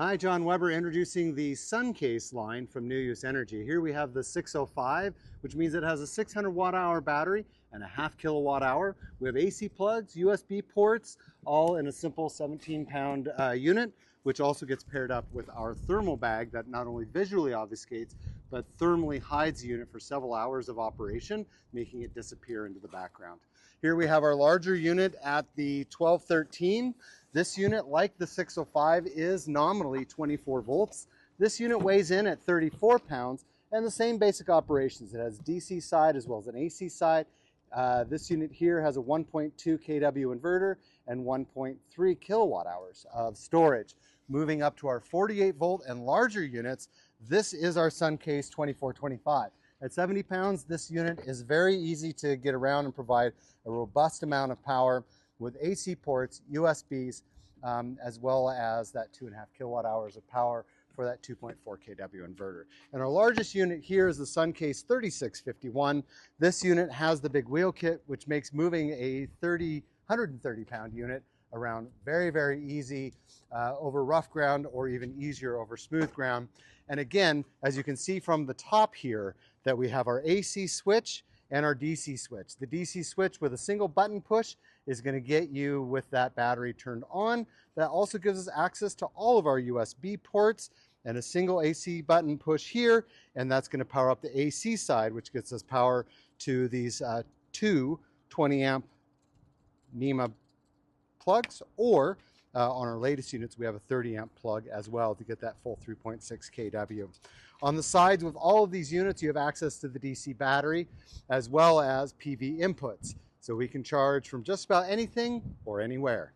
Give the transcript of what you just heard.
Hi, John Weber introducing the Suncase line from New Use Energy. Here we have the 605, which means it has a 600 watt hour battery and a half kilowatt hour. We have AC plugs, USB ports, all in a simple 17-pound unit, which also gets paired up with our thermal bag that not only visually obfuscates, but thermally hides the unit for several hours of operation, making it disappear into the background. Here we have our larger unit at the 1213. This unit, like the 605, is nominally 24 volts. This unit weighs in at 34 pounds and the same basic operations. It has DC side as well as an AC side. This unit here has a 1.2 kW inverter and 1.3 kilowatt hours of storage. Moving up to our 48 volt and larger units, this is our Suncase 2425. At 70 pounds, this unit is very easy to get around and provide a robust amount of power with AC ports, USBs, as well as that 2.5 kilowatt hours of power for that 2.4 kW inverter. And our largest unit here is the Suncase 3651. This unit has the big wheel kit, which makes moving a 130 pound unit around very, very easy over rough ground, or even easier over smooth ground. And again, as you can see from the top here, that we have our AC switch and our DC switch. The DC switch with a single button push is going to get you with that battery turned on. That also gives us access to all of our USB ports and a single AC button push here, and that's going to power up the AC side, which gets us power to these two 20 amp NEMA plugs, or on our latest units, we have a 30 amp plug as well to get that full 3.6 kW. On the sides with all of these units, you have access to the DC battery as well as PV inputs. So we can charge from just about anything or anywhere.